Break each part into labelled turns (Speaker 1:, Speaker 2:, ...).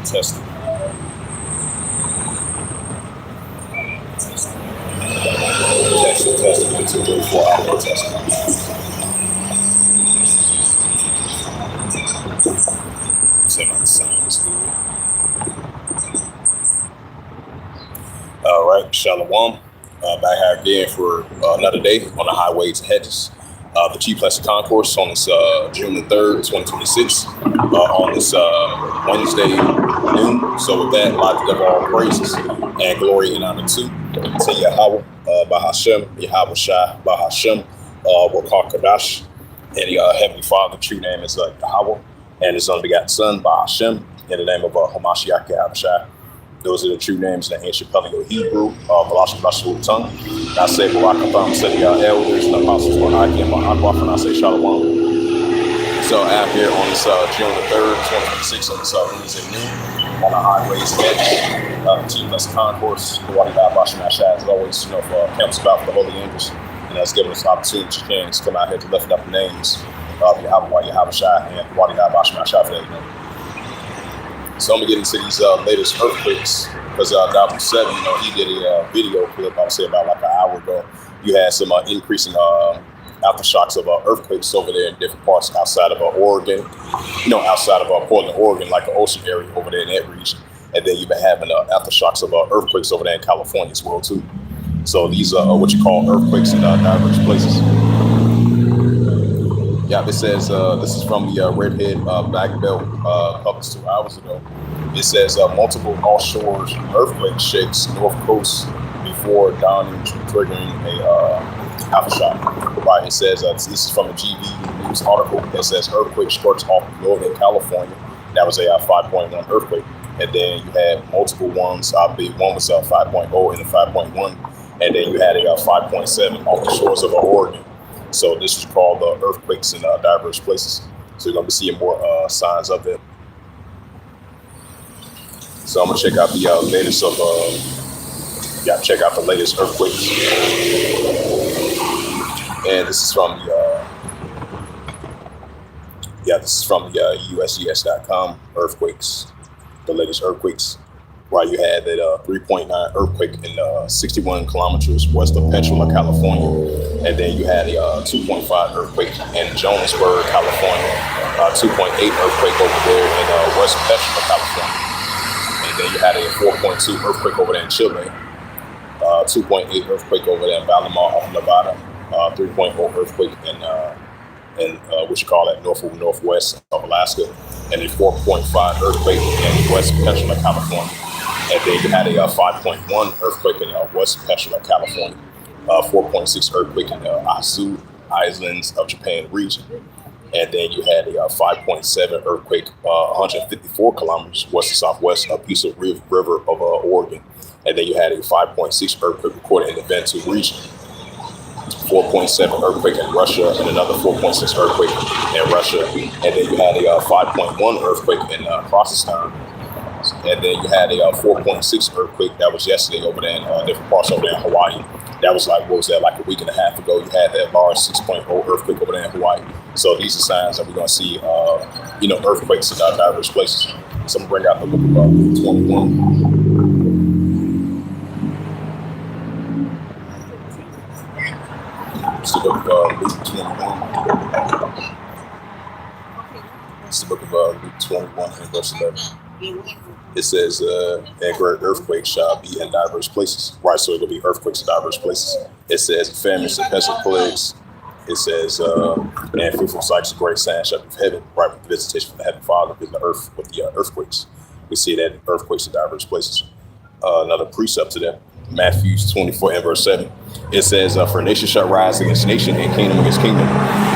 Speaker 1: Testing. Testing. 1, 2, 3, 4 hour testing. Say my sound is good. All right, Shalom. Back here again for another day on the highway to hedges. The Chief Plastic Concourse on this June the 3rd, 2026, on this Wednesday noon. So with that, I'd like to give all praises and glory and honor to Yahawah Wa Yahawashi Wa Kadash, and the Heavenly Father. True name is Yahawah, and His unbegotten Son, Bahashem, in the name of Hamashiach Yahawashi. Those are the true names in the ancient Paleo-Hebrew, Velashim tongue. And I say Barakathan, said the elders and apostles, when I came on Akbaf, and I say Shalom. So I'm here on this June the 3rd, 2026, on this Wednesday noon, on the highways edge, the Chief Plastic Concourse, the Wadi Bashim Ashad, as always, for camps about for the Holy Angels, and that's giving us an opportunity to come out here to lift up the names of Yahawah Wa Yahawashi and Wadi Bashim Ashad for that. So I'm gonna get into these latest earthquakes because Dr. 7, he did a video clip, I would say about like an hour ago. You had some increasing aftershocks of earthquakes over there in different parts outside of Oregon, outside of Portland, Oregon, like the ocean area over there in that region. And then you've been having aftershocks of earthquakes over there in California as well too. So these are what you call earthquakes in diverse places. Yeah, this says, this is from the Redhead Black Belt published 2 hours ago. It says multiple offshore earthquake shakes North Coast before downing, triggering a aftershock. Right, it says, this is from the GV News article. It says earthquake strikes off Northern California. That was a 5.1 earthquake. And then you had multiple ones. I believe one was 5.0 and a 5.1. And then you had a 5.7 off the shores of Oregon. So this is called earthquakes in diverse places. So you're going to be seeing more signs of it. So I'm going to check out the latest of, check out the latest earthquakes. And this is from the, USGS.com earthquakes, the latest earthquakes. Right, you had that 3.9 earthquake in 61 kilometers west of Petrola, California. And then you had a 2.5 earthquake in Jonesburg, California. 2.8 earthquake over there in west Petrola, California. And then you had a 4.2 earthquake over there in Chile. 2.8 earthquake over there in Valimar, Nevada. 3.0 earthquake in what you call that, northwest of Alaska. And a 4.5 earthquake in west Petrola, California. And then you had a 5.1 earthquake in west Petrola, California. 4.6 earthquake in Azu Islands of Japan region. And then you had a 5.7 earthquake 154 kilometers west to southwest of Peace River of Oregon. And then you had a 5.6 earthquake recorded in the Ventura region. 4.7 earthquake in Russia and another 4.6 earthquake in Russia. And then you had a 5.1 earthquake in Kazakhstan. And then you had a 4.6 earthquake that was yesterday over there in different parts over there in Hawaii. That was like a week and a half ago. You had that large 6.0 earthquake over there in Hawaii. So these are signs that we're going to see, earthquakes in diverse places. So I'm going to bring out the book of Luke 21. It's the book of Luke 21. It's the book of Luke 21 and verse 11. It says, and great earthquakes shall be in diverse places. Right, so it'll be earthquakes in diverse places. It says, famines and pestilent plagues. It says, and fruitful sights of great signs shall be from heaven. Right, with the visitation from the heavenly Father in the earth with the earthquakes. We see that in earthquakes in diverse places. Another precept to that, Matthew 24 and verse 7. It says, for nation shall rise against nation and kingdom against kingdom.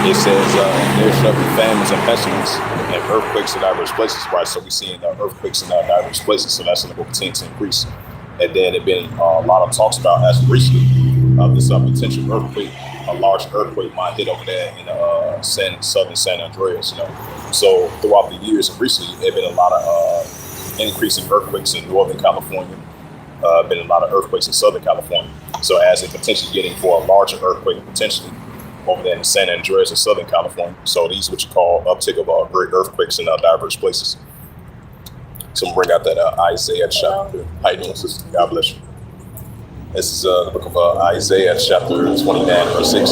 Speaker 1: It says, there shall be famines and pestilence and earthquakes in diverse places. Right, so we're seeing earthquakes in diverse places. So that's going to continue to increase. And then there's been a lot of talks about, as recently, this potential earthquake, a large earthquake might hit over there in southern San Andreas. So throughout the years and recently, there have been a lot of increasing earthquakes in Northern California. Been a lot of earthquakes in Southern California. So as they're potentially getting for a larger earthquake potentially over there in San Andreas in Southern California. So these are what you call uptick of great earthquakes in diverse places. So I'm gonna bring out that Isaiah chapter. How you doing, sister? God bless you. This is the book of Isaiah chapter 29, verse 6.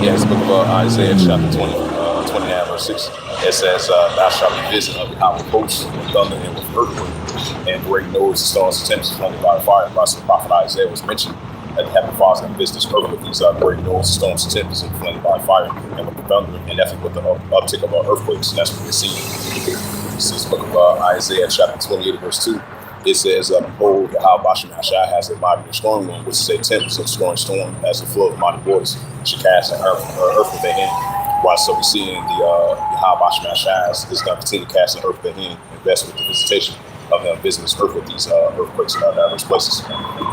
Speaker 1: Yeah, it's the book of Isaiah chapter 29, verse 6. It says, thou shalt be visited of the power of hosts, with thunder and with earthquake, and great noise, and storms, and tempests, flooded by fire. By the prophet Isaiah was mentioned that the heavenly Father and visit this earth with these great noise, storms, and tempests, and flooded by fire, and with the thunder, and definitely with the uptick of earthquakes. And that's what we're seeing. This is the book of Isaiah chapter 28, verse 2. It says, behold, Yahawah Wa Yahawashi has a mighty and strong one, which is a tempest and scoring storm, as the flood of mighty waters. She cast the earth with their hand. Right, so we're seeing the Yahawah Wa Yahawashi is going to continue to cast the earth with their hand, invest with the visitation of them visiting this earth with these earthquakes in diverse places.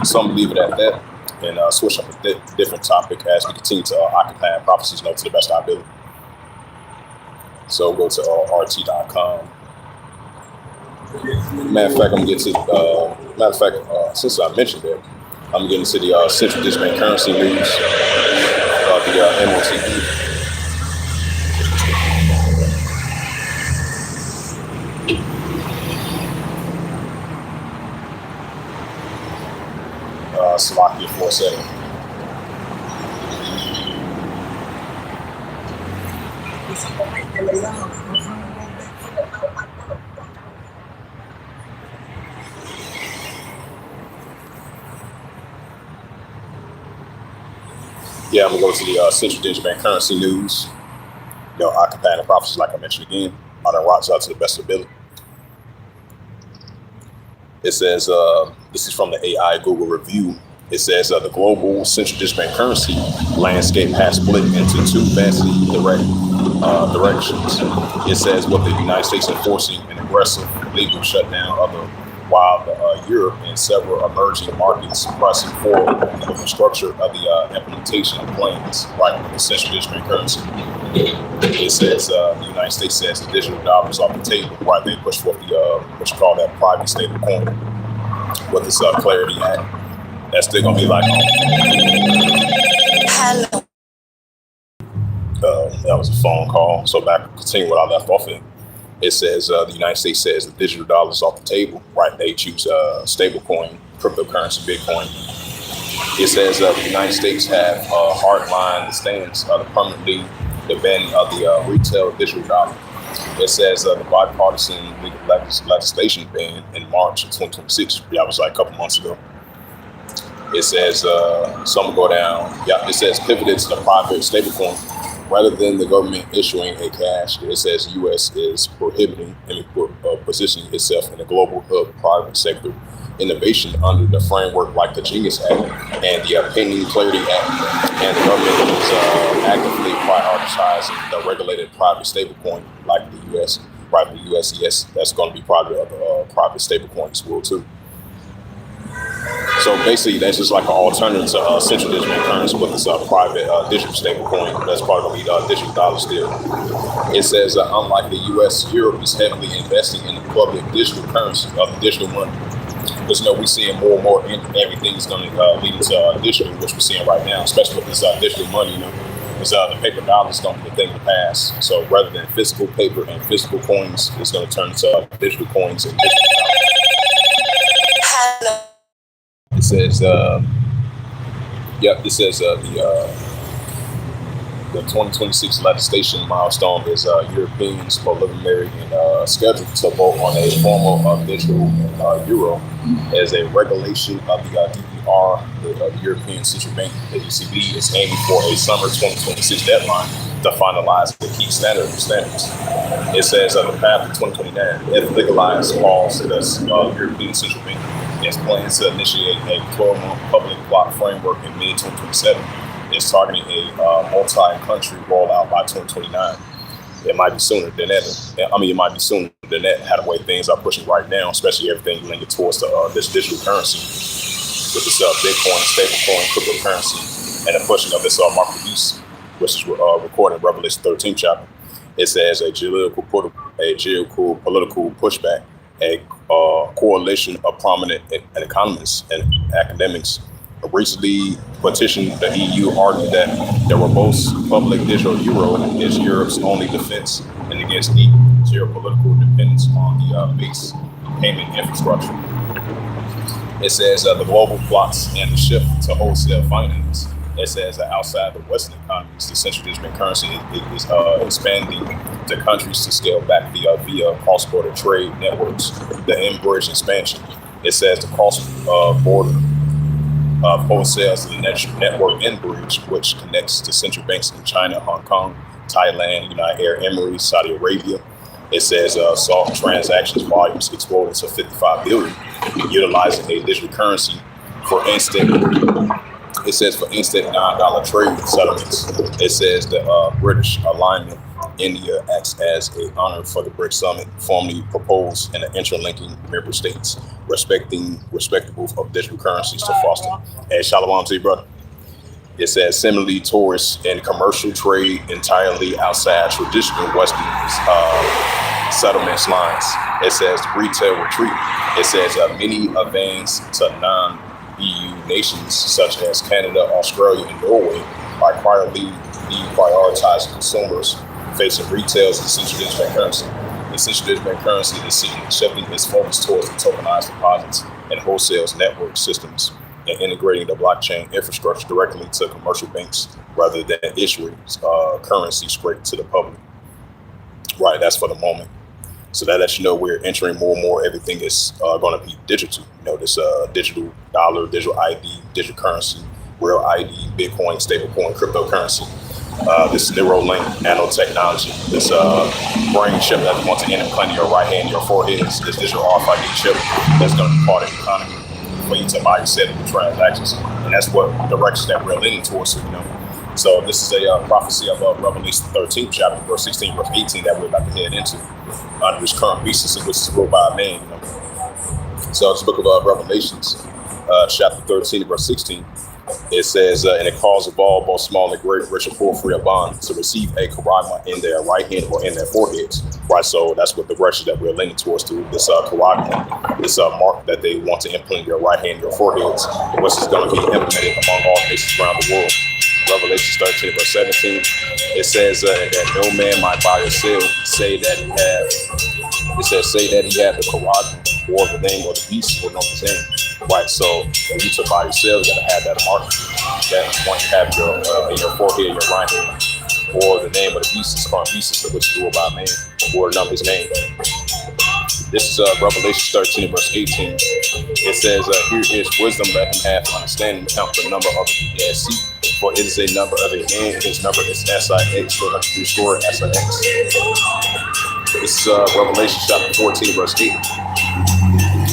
Speaker 1: So I'm going to leave it at that and switch up a different topic as we continue to occupy prophecies to the best of our ability. So go to rt.com. Matter of fact, I'm getting to since I mentioned it, I'm getting to the Central District Currency News, the MOTB. Slovakia 47. Yeah, I'm gonna go to the Central District Currency News. Occupying the prophecies, like I mentioned again, on the rocks out to the best ability. It says, this is from the AI Google review. It says the global central district currency landscape has split into two vastly directions. It says with the United States enforcing an aggressive legal shutdown of the while Europe and several emerging markets pressing forward with the structure of the implementation plans, right, with the central district currency. It says the United States says the digital dollar is off the table, right? They push forth the what you call that private stable coin with this Clarity Act. That's still gonna be like. Hello. That was a phone call. So back continue what I left off in. It says the United States says the digital dollar is off the table, right? They choose stable coin, cryptocurrency, Bitcoin. It says the United States have hardline stance permanently the banning of the retail digital dollar. It says the bipartisan legislation ban in March of 2026. That was like a couple months ago. It says, so I'm gonna go down. Yeah, it says pivoted to the private stablecoin rather than the government issuing a cash. It says U.S. is prohibiting and positioning itself in a global hub private sector innovation under the framework like the Genius Act and the pending Clarity Act. And the government is actively prioritizing the regulated private stablecoin like the U.S. Right, the U.S. Yes, that's going to be part of the private stablecoin as well too. So basically, that's just like an alternative to central digital currency with this private digital stablecoin. That's part of the digital dollar still. It says, unlike the U.S., Europe is heavily investing in the public digital currency of the digital money. Because we're seeing more and more everything's going to lead to digital, which we're seeing right now, especially with this digital money. Because the paper dollar is going to be the thing of the past. So rather than physical paper and physical coins, it's going to turn into digital coins and digital dollars. It says, it says the 2026 legislation milestone is Europeans preliminary and scheduled to vote on a formal digital euro as a regulation of the DPR. The European Central Bank, the ECB, is aiming for a summer 2026 deadline to finalize the key standards. It says the path to 2029, if legalized, calls to the European Central Bank has plans to initiate a 12-month public block framework in mid-2027. It's targeting a multi-country rollout by 2029. It might be sooner than that. I mean, it might be sooner than that, how the way things are pushing right now, especially everything linked towards this digital currency with this Bitcoin, stablecoin, cryptocurrency, and the pushing of this market abuse, which is recorded in Revelation 13 chapter. It says a geopolitical pushback, a coalition of prominent economists and academics recently petitioned the EU, argued that the robust public digital euro is Europe's only defense and against geopolitical dependence on the base payment infrastructure. It says the global plots and the shift to wholesale finance. It says that outside the Western economies, the central digital currency is expanding to countries to scale back via cross-border trade networks, the in-bridge expansion. It says the cross-border wholesales the network in-bridge, which connects to central banks in China, Hong Kong, Thailand, United Arab Emirates, Saudi Arabia. It says saw transactions volumes exploding to 55 billion, utilizing a digital currency for instant. It says for instant $9 trade settlements. It says the British alignment India acts as a honor for the BRICS summit, formally proposed and interlinking member states, respectable of digital currencies to foster. And shalom to you, brother. It says similarly, tourists and commercial trade entirely outside traditional Western settlements lines. It says retail retreat. It says many advance to non-EU nations such as Canada, Australia, and Norway are quietly prioritizing consumers facing retail's essential digital currency. Essential digital currency is shifting its focus towards the tokenized deposits and wholesale network systems and integrating the blockchain infrastructure directly to commercial banks rather than issuing currency straight to the public. Right, that's for the moment. So that lets you know we're entering more and more. Everything is going to be digital. You know, this digital dollar, digital ID, digital currency, real ID, Bitcoin, stablecoin, cryptocurrency. This Neuralink nanotechnology, this brain chip that you want to implant in your right hand, your forehead, this digital RFID chip that's going to be part of the economy for you to buy and sell the transactions. And that's what direction that we're leaning towards, you know. So this is a prophecy of Revelation 13, chapter verse 16, verse 18 that we're about to head into under this current beast, which is ruled by a man. You know? So it's the book of Revelations, chapter 13, verse 16. It says, and it calls of all, both small and great, rich and poor, free or bond, to receive a karagma in their right hand or in their foreheads. Right, so that's what the direction that we're leaning towards through this karagma, this mark that they want to implement in your right hand, your foreheads, which is going to be implemented among all nations around the world. Revelation 13, verse 17, it says that no man might buy or sell, say that he have the karagma or the name of the beast or know his name. Right, so when you to buy or sell, you gotta have that mark that once you have in your forehead, your right hand, or the name of the beast is called beast, which is ruled by man, or the number his name. This is Revelation 13, verse 18. It says, here is wisdom, let him have understanding, count the number of the sea, for it is a number of a man, his number is SIX, so let's restore SIX. This is Revelation chapter 14, verse 8.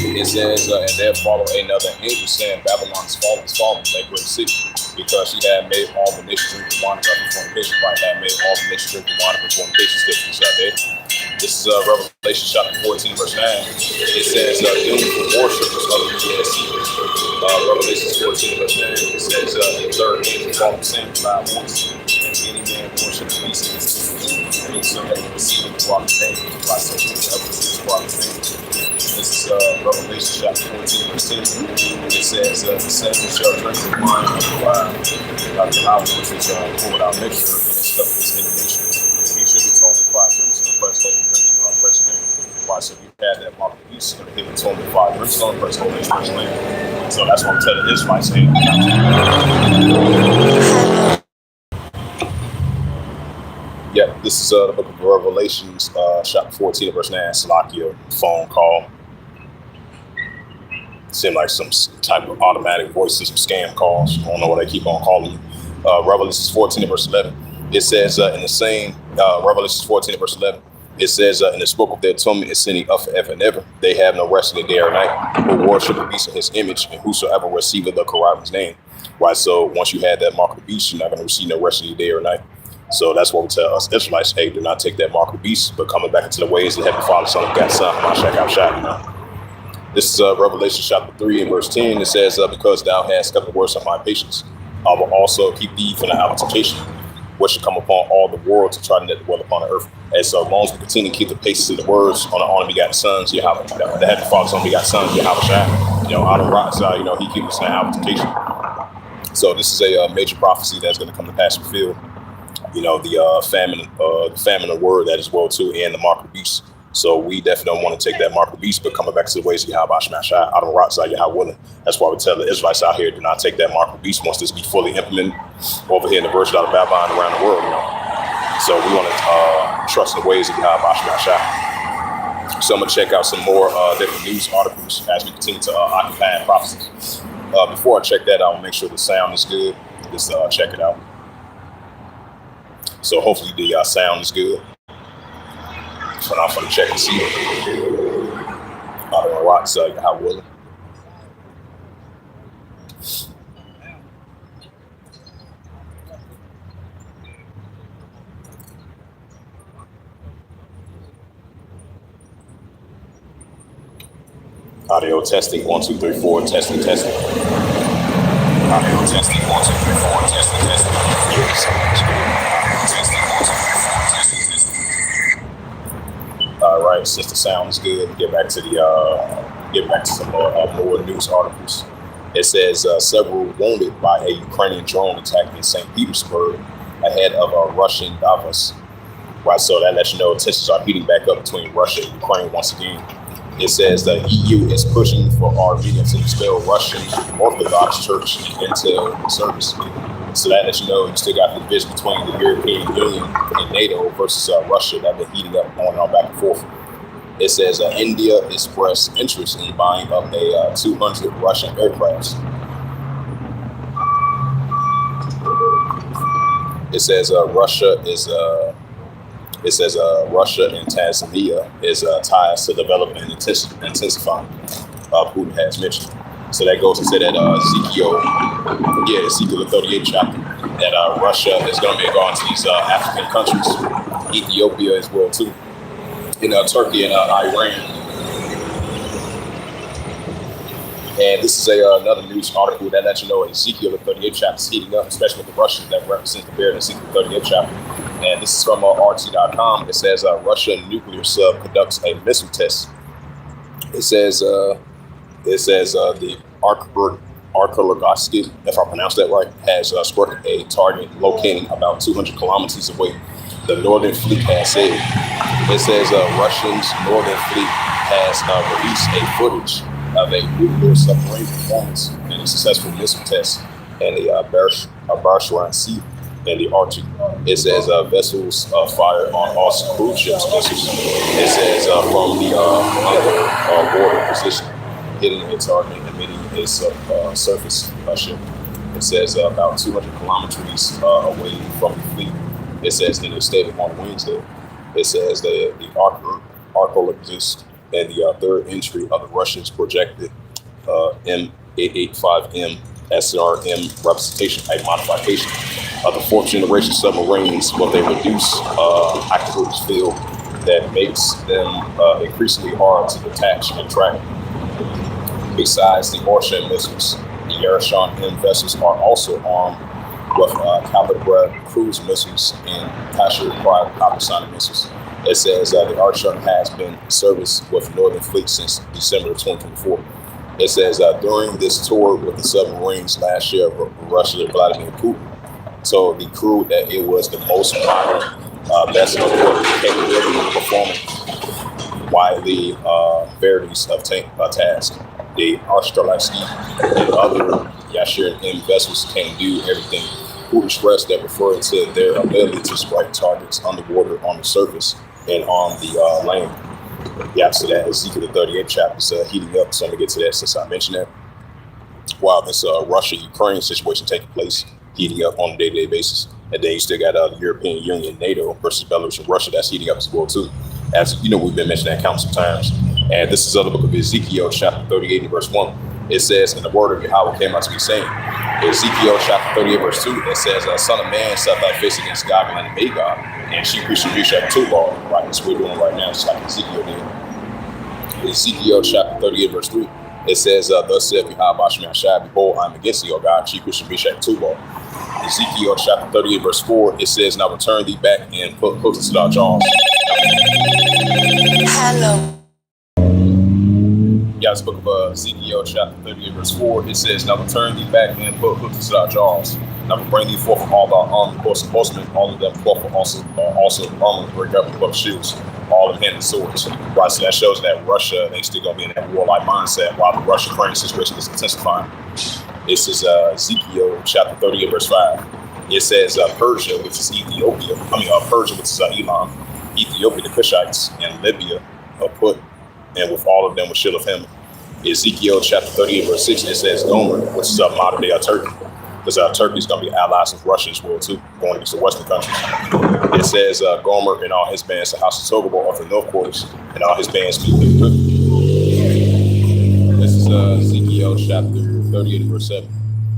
Speaker 1: It says, and there followed another angel saying, Babylon is fallen, that great city, because she had made all the nations drink the wine of her fornication. Right, had made all the nations drink the wine of her fornication. This is Revelation chapter 14, verse 9. It says, doomed for worshipers of the sea. Revelation 14, verse 9. It says, the third angel called the same loud voice, and any man worship the beast and he shall receive the prophet's name. Right, so whoever receives the prophet's name. This is Revelation chapter 14, verse 10. It says, the same shall drink the wine of the wine, like the hour which is poured out mixture, and stuff is in the nation. He should be told to fire drinks on the press holy press name. Why? So you had that mark of beast, so he was told to fire drinks on the press holy press name. So that's what I'm telling this right saying. Yep, this is the book of Revelations, chapter 14, verse 9. Salakia, phone call. Seemed like some type of automatic voice and some scam calls. I don't know why they keep on calling you. Revelations 14, verse 11. It says in the same, Revelations 14, verse 11. It says, in the smoke of their atonement is sending up forever and ever. They have no rest in the day or night, but worship the beast in his image, and whosoever receiveth the karagma's name. Right, so once you had that mark of the beast, you're not going to receive no rest in the day or night. So that's what we tell us Israelites, hey, do not take that mark of the beast, but coming back into the ways of the Heavenly Father, Son of God, Son, Mashiach, Abshai, you know. This is Revelation chapter 3 and verse 10. It says, because thou hast kept the words of my patience, I will also keep thee from the hour of temptation, which shall come upon all the world to try to net the dwell upon the earth. And so as long as we continue to keep the patience of the words on the only begotten sons, Yahawah, the Heavenly Father's only begotten sons, Yahawah, you know, out of rock side, you know, he keeps us in the hour of temptation. So this is a major prophecy that's going to come to pass fulfilled. You know, the famine of word, that is well too, and the mark of the beast. So we definitely don't want to take that mark of the beast, but coming back to the ways of Yahawah Wa Yahawashi out of rocks out Yahawah. That's why we tell the Israelites out here, do not take that mark of the beast once this be fully implemented over here in the virgin out of Babylon around the world, So we want to trust in the ways of Yahawah Wa Yahawashi. So I'm going to check out some more different news articles as we continue to occupy prophecies. Before I check that out, I'll make sure the sound is good. Just check it out. So hopefully the sound is good. So now I'm going to check and see. I don't know why it's Yahawah. Audio testing 1 2 3 4 testing. Audio testing 1 2 3 4 testing. All right, since the sound is good, get back to some more news articles. It says several wounded by a Ukrainian drone attack in St. Petersburg ahead of a Russian Davos. Right, so that lets you know tensions are heating back up between Russia and Ukraine once again. It says the EU is pushing for Armenia to expel Russian Orthodox Church into service. So that lets you know you still got the division between the European Union and NATO versus Russia that been heating up, going on back and forth. It says India expressed interest in buying up a 200 Russian aircrafts. It says Russia and Tanzania is ties to develop and intensify. Putin has mentioned. So that goes to say that Ezekiel the 38th chapter, that Russia is going to be going to these African countries, Ethiopia as well too, in Turkey and Iran. And this is another news article that lets you know Ezekiel the 38th chapter is heating up, especially with the Russians that represent the bear in Ezekiel the 38th chapter. And this is from RT.com. It says Russian nuclear sub conducts a missile test. It says the Arkologosky, if I pronounce that right, has struck a target locating about 200 kilometers away. The Northern Fleet has said. It says Russia's Northern Fleet has released a footage of a nuclear submarine performance and a successful missile test in the Barshran Sea in the Arctic. It says vessels fired on all cruise ships missiles. It says from the border position, hitting a target and emitting a surface ship. It says about 200 kilometers away from the fleet. It says in a statement on Wednesday. It says that the archaeologists and the third entry of the Russians projected M885M SRM representation, a modification of the fourth generation submarines with a reduced activity field that makes them increasingly hard to detach and track. Besides the Ocean missiles, the Yaroshan M vessels are also armed with Calibre cruise missiles and Pasha-required hypersonic missiles. It says the Archer has been in service with Northern Fleet since December 2024. It says during this tour with the submarines last year, Russia Vladimir Putin told the crew that it was the most modern vessel with capability of performing widely varieties of task. The Astrolaski and other Yashin M vessels can do everything. Putin stressed that referring to their ability to strike targets underwater, on the surface, and on the land. Yeah, so that Ezekiel the 38th chapter is heating up. So I'm gonna get to that since I mentioned that. While this Russia-Ukraine situation taking place, heating up on a day-to-day basis, and then you still got the European Union, NATO versus Belarus and Russia that's heating up as well too. As you know, we've been mentioning that countless times. And this is the book of Ezekiel, chapter 38 and verse 1. It says, "And the word of Yahawah came out to me, saying," Ezekiel chapter 38 verse 2, it says, "Son of man, set thy face against God and Magog, and she shall two law." Right, that's what we're doing right now, just like Ezekiel did. Ezekiel chapter 38 verse 3, it says, "Thus saith Yahawah Wa Yahawashi, behold, I am against thee, O God, she shall two law." Ezekiel chapter 38 verse 4, it says, "Now return thee back and put hooks to thy jaws."
Speaker 2: Hello.
Speaker 1: Yeah, it's the book of Ezekiel chapter 38 verse 4. It says, "Now return thee back and put hooks to thy jaws. Now will bring thee forth from all thy armed horsemen, all of them forth also armed, break up with shields. All all of them handling swords. Right, so that shows that Russia, they still gonna be in that warlike mindset while the Russia-Ukraine situation is intensifying. This is Ezekiel chapter 38, verse 5. It says Persia, which is Ethiopia. Persia, which is Elam, Ethiopia, the Cushites, and Libya are put, and with all of them with shield of him. Ezekiel chapter 38, verse 6, it says Gomer, which is modern day Turkey. Because Turkey is going to be allies with Russia as well, too, going against the Western countries. It says Gomer and all his bands, the house of Togobah of the north quarters, and all his bands be good. This is Ezekiel chapter 38, verse 7.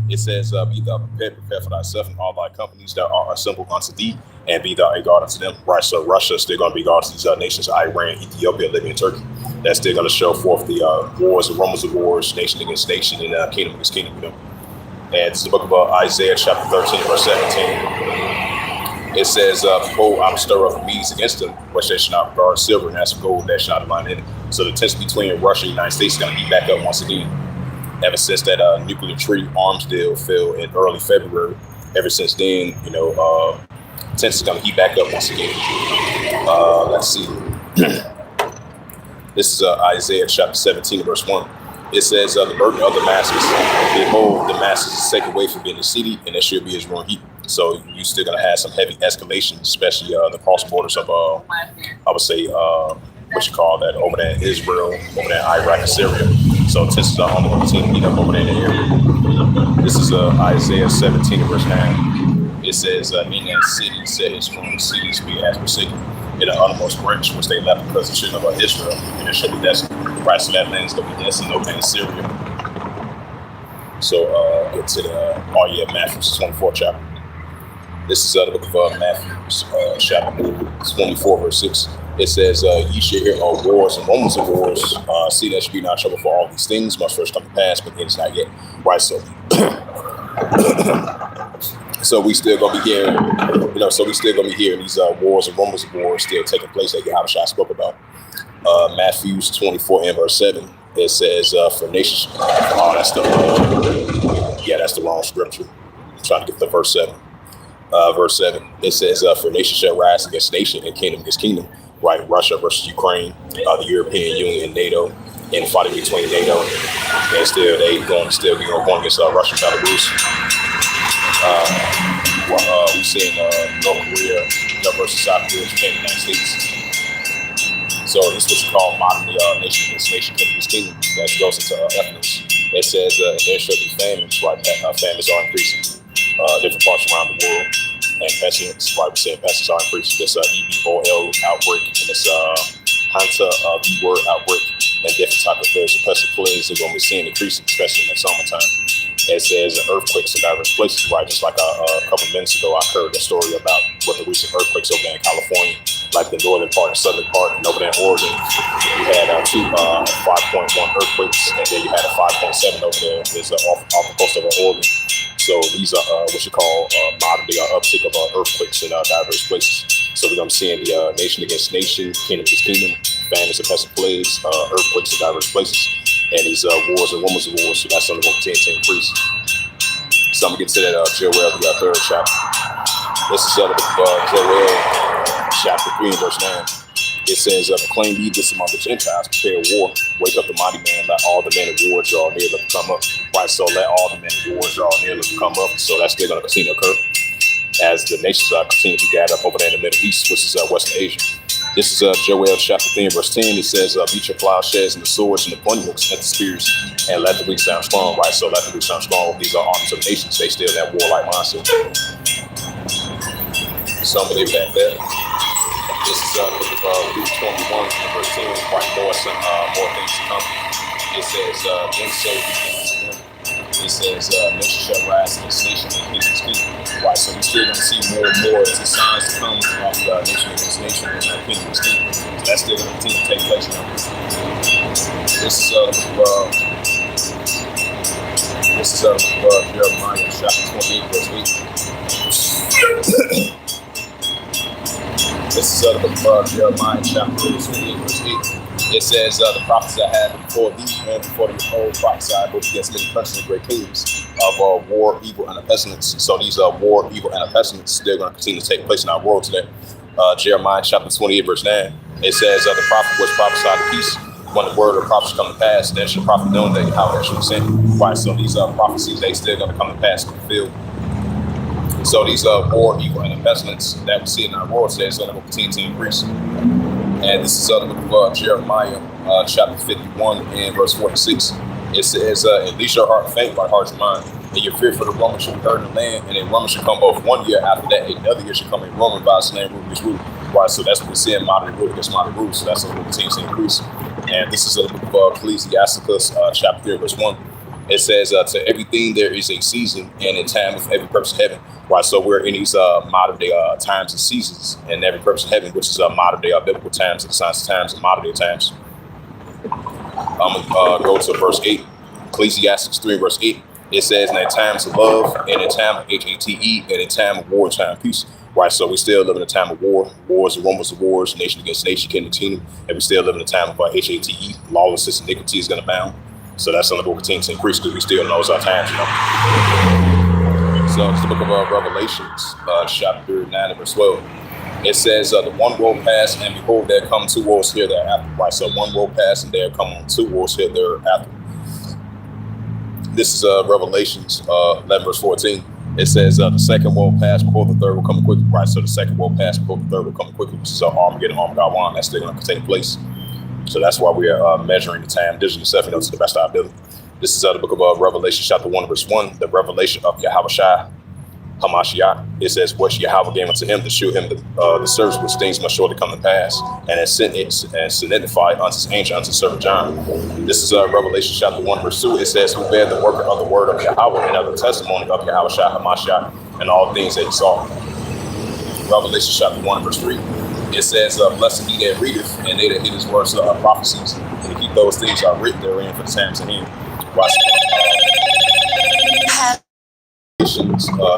Speaker 1: It says, be thou prepared, prepare for thyself and all thy companies that are assembled unto thee, and be thou a guard unto them. Right, so Russia is still going to be guard to these nations, Iran, Ethiopia, Libya, and Turkey. That's still going to show forth the wars, the rumors of wars, nation against nation, and kingdom against kingdom. You know? And this is the book of Isaiah chapter 13, verse 17. It says, behold, I will stir up Medes against them, which they shall not regard silver, and as for gold, that shall not align in it. So the tension between Russia and the United States is going to heat back up once again. Ever since that nuclear treaty arms deal fell in early February, ever since then, tension is going to heat back up once again. Let's see. This is Isaiah chapter 17, verse 1. It says, the burden of Damascus, behold, Damascus is taken away from being a city, and there should be his room heat. So you're still going to have some heavy escalation, especially the cross borders of, I would say, over there in Israel, over there in Iraq and Syria. So tensions are only going to continue to heat up over there in the area. This is Isaiah 17, verse 9. It says, in that city, said his former cities be as forsaken. In the uttermost branch, which they left because they shouldn't know about Israel, and it should be desolate. The price of that land is going to be desolate over in Syria. So get to Matthew 24 chapter. This is the book of Matthew chapter 24, verse 6. It says, ye shall hear of wars and rumors of wars. See, that should be not trouble for all these things must first come to pass, but it's not yet. Right, so so we still gonna be hearing, these wars and rumors of wars still taking place that Yahawah spoke about. Matthew 24 and verse 7. It says, for nations. Oh, that's the wrong scripture. I'm trying to get the verse 7. Verse 7. It says, for nation shall rise against nation and kingdom against kingdom. Right, Russia versus Ukraine, the European Union and NATO, and fighting between NATO, and still they going against Russian Belarus. We've seen North Korea versus South Korea, Japan, United States. So this is what you call modern nation against nation, kingdom against kingdom. That goes into ethnos. It says there should be famines, right? Famines are increasing, different parts around the world. And pestilence, right? We said pestilence are increasing. This EBOL outbreak, and this Hanta B-word outbreak, and different type of various pestilence plagues that we're going to be seeing increasing, especially in the summertime. It says earthquakes in diverse places, right? Just like a couple minutes ago, I heard a story about what the recent earthquakes over there in California, like the northern part and southern part, and over there in Oregon, you had two 5.1 earthquakes, and then you had a 5.7 over there. There's off the coast of Oregon. So these are what you call modern day uptick of earthquakes in diverse places. So we're going to be seeing the nation against nation, kingdom against kingdom, famines and pestilence plagues, earthquakes in diverse places, and these wars and rumors of wars. So that's something going to continue to increase. So I'm going to get to that Joel, the third chapter. This is the book of Joel, chapter 3 and verse 9. It says, proclaim ye this among the Gentiles, prepare war, wake up the mighty man, let all the men of war draw near, let them come up. Right, so let all the men of war draw near, let them come up. So that's still going to continue to occur as the nations continue to gather up over there in the Middle East, which is Western Asia. This is Joel chapter 3 and verse 10. It says, beat your plowshares and the swords and the pointing hooks and the spears, and let the weak sound strong. Right, so let the weak sound strong. These are armies of nations. They still have warlike mindset. So I'm going to leave that there. This is Luke 21 and verse 10. Quite more things to come. It says, then say unto them. It says, nation shall rise against nation and kingdom against kingdom. Right, so we're still going to see more and more as the signs to come about nation against nation and kingdom against kingdom. So that's still going to continue to take place now. This is Jeremiah chapter 28 verse 8. This is the book of Jeremiah chapter 28 verse 8. It says, the prophets I had before thee and before the old prophesied both against many countries and great kingdoms of war, evil, and a pestilence. So these war, evil, and a pestilence, they're going to continue to take place in our world today. Jeremiah chapter 28, verse 9. It says, the prophet was prophesied of peace. When the word of the prophet come to pass, then shall the prophet know that Yahawah should sent. Right, so these prophecies, they still going to come to pass and fulfilled. So these war, evil, and pestilence that we see in our world today is going to continue to increase. And this is the book of Jeremiah, chapter 51 and verse 46. It says, at least your heart faint, my heart's mind. And your fear for the Roman shall be heard in the land, and a Roman shall come both 1 year after that, another year shall come a Roman by his name, rule his rule. Right, so that's what we're seeing, modern rule against modern rule. So that's what will continue to increase. And this is the book of Ecclesiasticus, chapter 3, verse 1. It says, to everything there is a season and a time of every purpose of heaven. Right, so we're in these modern day times and seasons, and every purpose of heaven, which is modern day biblical times, and the science of times, and modern day times. I'm going to go to verse 8, Ecclesiastes 3, verse 8. It says, in a times of love, and a time of HATE, and a time of war, time of peace. Right, so we still live in a time of war, wars and rumors of wars, nation against nation, kingdom to kingdom, and we still live in a time of HATE, lawlessness and iniquity is going to abound. So that's something that will continue to increase because we still know it's our times, you know. So it's the book of Revelations, chapter 9 and verse 12. It says, the one will pass, and behold, there come two wars here thereafter. Right, so one will pass, and there come on two wars here thereafter. This is Revelations 11 verse 14. It says, the second will pass, behold, the third will come quickly. Right, so the second will pass, behold, the third will come quickly. Which is Armageddon, Armageddon, that's still going to take place. So that's why we are measuring the time digitally stuff, you know, to the best of our ability. This is the book of Revelation, chapter 1, verse 1, the revelation of Yahawah Hamashiach. It says, what Yahawah gave unto him to show him the service which things must surely come to pass, and has sent it and signified unto his angel, unto servant John. This is Revelation chapter 1, verse 2. It says, who bear the worker of the word of Yahawah and of the testimony of Yahawah Hamashiach and all things that he saw. Revelation chapter 1, verse 3. It says, blessed he that readeth, and they that hear his words of prophecies, and keep those things are written therein for the times of him.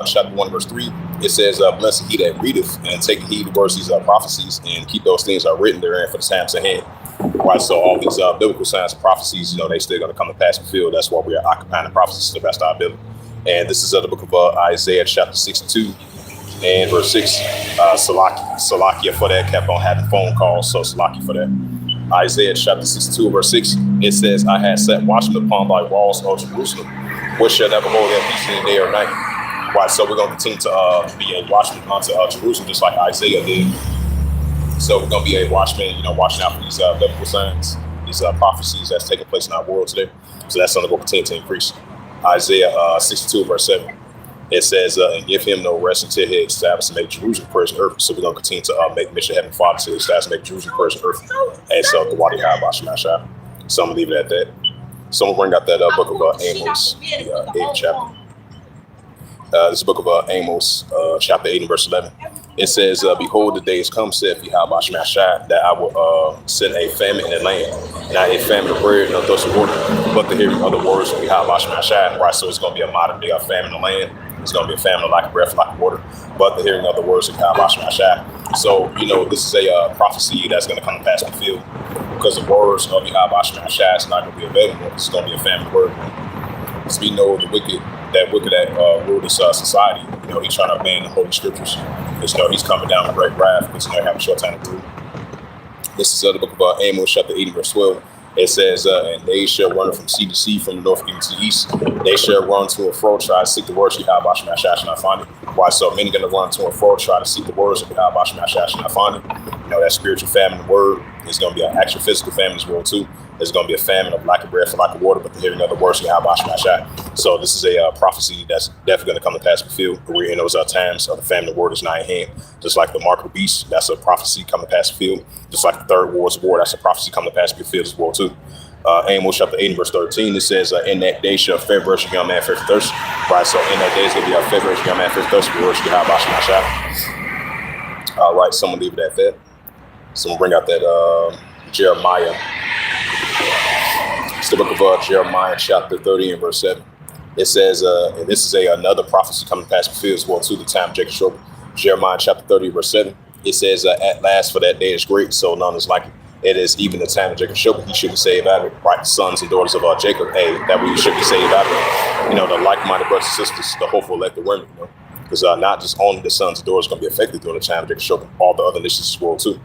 Speaker 1: Chapter 1, verse 3, it says, blessed he that readeth, and take heed the words of these prophecies, and keep those things are written therein for the times ahead. Right, so all these biblical signs and prophecies, you know, they still going to come to pass and fulfilled. That's why we are occupying the prophecies to the best of our ability. And this is the book of Isaiah, chapter 62. And verse 6, Salakia for that, kept on having phone calls, so Salakia for that. Isaiah chapter 62, verse 6, it says, I had set watchmen upon thy walls, O Jerusalem, which shall never hold their peace any day or night. Right, so we're going to continue to be a watchman unto Jerusalem, just like Isaiah did. So we're going to be a watchman, you know, watching out for these biblical signs, these prophecies that's taking place in our world today. So that's something that will continue to increase. Isaiah 62, verse 7. It says, and give him no rest until he establishes and make Jerusalem praise the earth. So we're going to continue to make mission heaven Father to establish and make Jerusalem praise the earth. And so the Yahawah Wa Yahawashi. So I'm going to leave it at that. So I'm going to bring out that book of Amos, the 8th chapter. This book of Amos, chapter 8 and verse 11. It says, behold, the days come, saith Yahawah Wa Yahawashi, that I will send a famine in the land, not a famine of bread, nor thirst of water, but the hearing of the words of Yahawah Wa Yahawashi. Right, so it's going to be a modern day famine in the land. It's going to be a famine of lack of bread, for lack of water, but the hearing of the words of Yahawah Wa Yahawashi. So, you know, this is a prophecy that's going to come to pass and fulfill, because the words of Yahawah Wa Yahawashi is not going to be available. It's going to be a famine word. Because we know the wicked that rule this society, you know, he's trying to ban the Holy Scriptures. Because, you know, he's coming down with great wrath because, you know, they have a short time to rule. This is the book of Amos, chapter 8, verse 12. It says, and they shall run from sea to sea, from the north even to the east. They shall run to and fro, try to seek the words of Yahawah Wa Yahawashi, and not find it. Why? So many going to run to and fro, try to seek the words of Yahawah Wa Yahawashi, and not find it. You know, that spiritual famine in the word is going to be an actual physical famine as well, too. There's going to be a famine of lack of bread, for lack of water, but the hearing of the words of Yahawah Wa Yahawashi. So this is a prophecy that's definitely going to come to pass and fulfill. We're in those times of the famine of the word is nigh at hand. Just like the mark of the beast, that's a prophecy coming to pass and fulfill. Just like the third wars of war, that's a prophecy coming to pass and fulfill as well, too. Amos chapter 8 verse 13, it says, in that day shall fair verse young man fair thirst. Right, so in that day is going to be a fair verse young man fair thirst for words of Yahawah Wa Yahawashi. All right, so I'm going to leave it at that. So I'm going to bring out that Jeremiah. It's the book of Jeremiah chapter 30 and verse 7. It says, and this is another prophecy coming past the fields, well, to the time of Jacob's trouble. Jeremiah chapter 30 verse 7. It says, at last, for that day is great, so none is like it. It is even the time of Jacob's trouble. He should be saved out of it. Right, sons and daughters of Jacob, hey, that we should be saved out of it. You know, the like-minded brothers and sisters, the hopeful elect, the women, you know. because not just only the sons of daughters going to be affected during the time of Jacob Show, all the other nations as well too.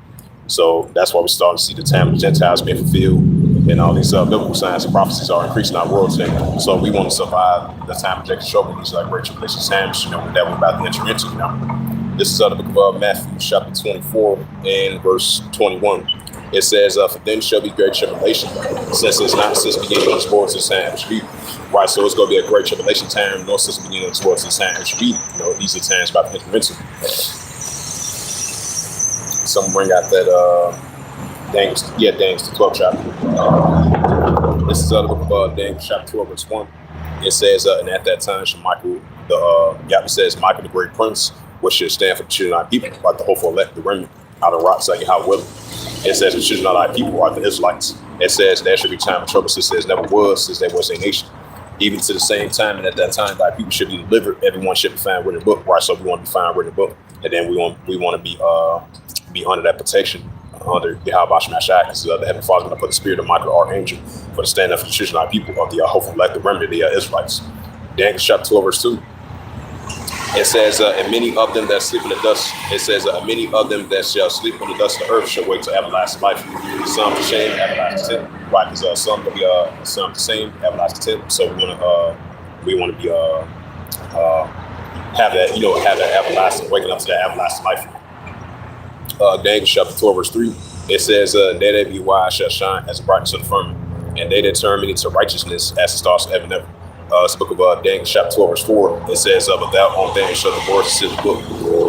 Speaker 1: So that's why we're starting to see the time of the Gentiles being fulfilled, and all these biblical signs and prophecies are increasing our world today. So we want to survive the time of Jacob Show, these great tribulation times, that we're about to enter into. This is the book of Matthew, chapter 24 and verse 21. It says, "For then shall be great tribulation, since it's not since beginning of towards this time it should be." Right, so it's going to be a great tribulation time, no since beginning towards this time it should be. These are times about to enter into. Someone bring out that Daniel, the 12th chapter. This is the book of Daniel, chapter 12, verse 1. It says, "And at that time shall Michael, Yahweh says, Michael the great prince, which should stand for the children of thy people, like the hopeful elect, the remnant, out of rocks like Yahawah willing." It says the children of thy people are the Israelites. It says there should be time of trouble, since there never was, since there was a nation. Even to the same time, and at that time, thy people should be delivered. Everyone should be found written in the book, right? So we want to be found written in the book, and then we want to be under that protection, under Yahawah Wa Yahawashi, because the Heavenly Father is going to put the spirit of Michael, the archangel, for the stand up for the children of our people, of the hopeful elect, the remnant, the Israelites. Daniel chapter 12, verse 2. It says, "And many of them that sleep in the dust," it says, "Many of them that shall sleep on the dust of the earth shall wake to everlasting life. Some to shame, everlasting sin." Right, because some to be some to same, everlasting sin. So we want to be have that have that everlasting, waking up to that everlasting life. Daniel chapter 12, verse 3. It says, "They that be wise shall shine as the brightness of the firmament, and they that turn many to righteousness as the stars of heaven ever." It's the book of Daniel chapter 12, verse 4. It says, "But thou on Daniel shall the words seal the book,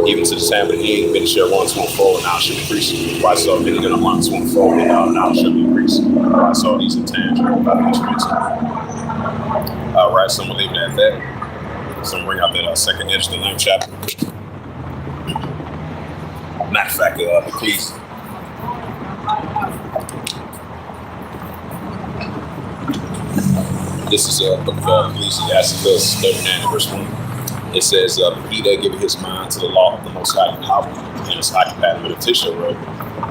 Speaker 1: even to the time of the end, many shall run to and fro, and now shall increase." Right, so many are going to run to and fro, and now shall increase. Right, so these are times we're about to enter into. All right, so I'm going to leave it at that. So I'm going to bring out that second edge, the 9th chapter. Matter of fact, please. This is a book of Ecclesiastes 39, verse 1. It says, "He that giveth his mind to the law of the Most High Yahweh, and is occupied in meditation thereof,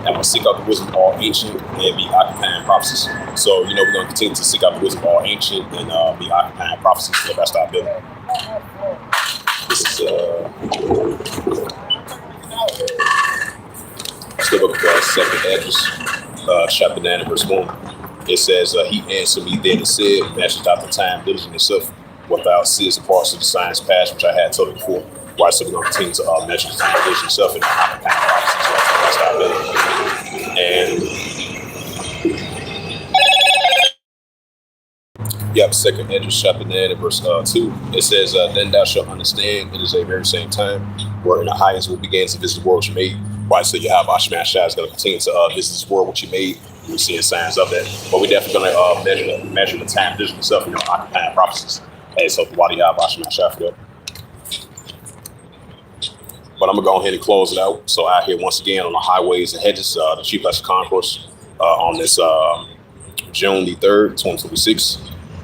Speaker 1: and will seek out the wisdom of all ancient, and be occupying prophecies." So, we're going to continue to seek out the wisdom of all ancient, and be occupying prophecies for the best of our ability. This is the book of Second Edges, chapter 9, verse 1. It says, "He answered me then and said, measure out the time diligent yourself, without seest the parts of the science past, which I had told you before." Right, so we're going to continue to measure the time diligent yourself and kind of prophecies. And Second Edges, chapter 9, and verse 2. It says, "Then thou shalt understand it is a very same time, where in the highest will begin to visit the world which you made." Right, so Yahawah Wa Yahawashi is going to continue to visit this world which you made. We're seeing signs of that, but we're definitely going to measure the time vision itself, occupying prophecies. Hey, so why do Yahawah Wa Yahawashi for that? But I'm gonna go ahead and close it out. So out here once again on the highways and hedges, the Chief Lesson Concourse on this June the 3rd, 2026,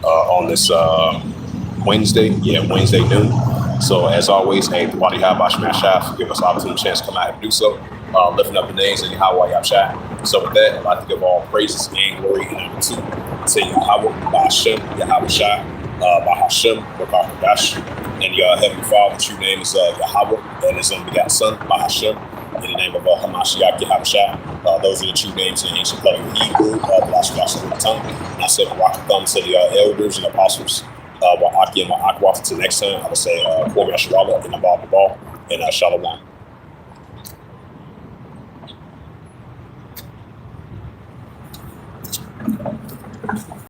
Speaker 1: on this Wednesday noon. So as always, hey, why do Yahawah Wa Yahawashi give us an opportunity chance to come out and do so, lifting up the names of Yahawah Wa Yahawashi. So with that, I'd like to give all praises and glory and honor to Yahawah, by Hashem, Yahawah Shah, by Hashem, Bakar and your Heavenly Father. True name is Yahawah, and His unbegotten Son, by Hashem, in the name of Hamashiach, Yahawah Shah. Those are the true names in the ancient color of Hebrew, the last of the tongue. And I said, rock a thumb to the elders and apostles. Wa'aki and Ma'akwa. Until next time, I would say, Kwame Ashwaba and Abba Ball, and Shalom.